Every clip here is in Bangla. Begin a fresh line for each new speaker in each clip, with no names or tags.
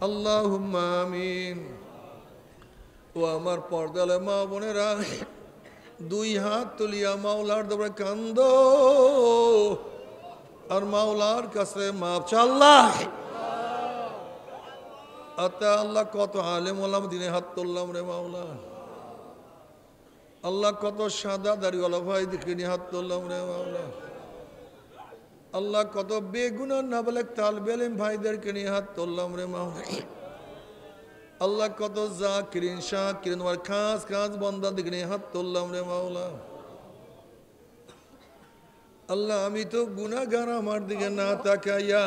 আল্লাহুম্মা আমিন। ও আমার পর্দালে মা বোনেরা, দুই হাত তুলিয়া মাওলার দরবারে কান্দো আর মাওলার কাছে মাপ চাও। আল্লাহ আল্লাহ কত আলেম ওলামা দিনে হাত তুললাম রে মাওলা। আল্লাহ কত সাদা দাড়িওয়ালা ভাই দিকে নিয়ে হাত তুললাম রে মাওলা। আল্লাহ কত বেগুনা নাবালেক তালবে ইলম ভাইদেরকে নিয়ে হাত তুললাম রে মাওলা। আল্লাহ কত জাকিরিন শাকিরিন ওয়ার খাস খাস বান্দা দিকে নিয়ে হাত তুললাম রে মাওলা। আল্লাহ আমি তো গুনাহগার, আমার দিকে না তাকাইয়া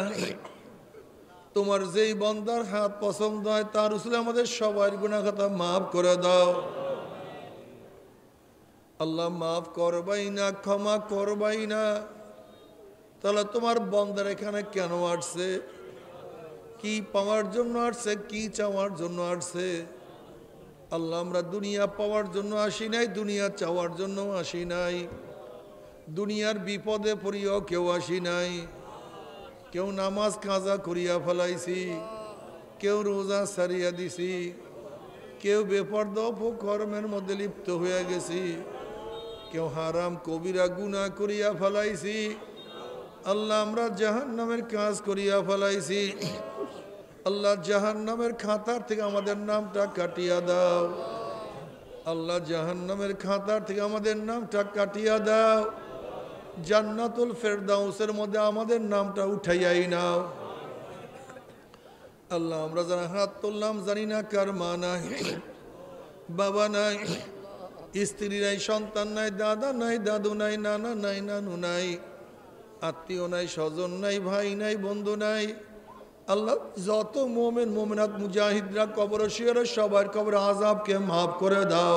তোমার যেই বান্দার হাত পছন্দ হয় তার রসুল আমাদের সবার গুনাহ খাতা মাফ করে দাও। আল্লাহ মাফ করবাই না, ক্ষমা করবাই না, তাহলে তোমার বান্দার এখানে কেন আসছে? কি পাওয়ার জন্য আসছে? কি চাওয়ার জন্য আসছে? আল্লাহ আমরা দুনিয়া পাওয়ার জন্য আসি নাই, দুনিয়া চাওয়ার জন্য আসি নাই, দুনিয়ার বিপদে পড়িয়াও কেউ আসি নাই। কেউ নামাজ কাজা করিয়া ফেলাইছি, কেউ রোজা সারিয়া দিছি, কেউ বেপরদা কর্মের মধ্যে লিপ্ত হয়ে গেছি, কেউ হারাম কবিরা গুনাহ করিয়া ফেলাইছি। আল্লাহ আমরা জাহান্নামের কাজ করিয়া ফেলাইছি। আল্লাহ জাহান্নামের খাতার থেকে আমাদের নামটা কাটিয়া দাও। আল্লাহ জাহান্নামের খাতার থেকে আমাদের নামটা কাটিয়া দাও। জান্নাতুল ফেরদাউসের মধ্যে আমাদের নামটা উঠাইয়াই নাও। আল্লাহ আমরা যারা হাত তুললাম জানি না কার মা নাই, বাবা নাই, স্ত্রী নাই, সন্তান নাই, দাদা নাই, দাদু নাই, নানা নাই, নানু নাই, আত্মীয় নাই, স্বজন নাই, ভাই নাই, বন্ধু নাই। আল্লাহ যত মোমেন মোমেনাত মুজাহিদরা কবর শিয়রে সবার কবর আযাবকে মাফ করে দাও।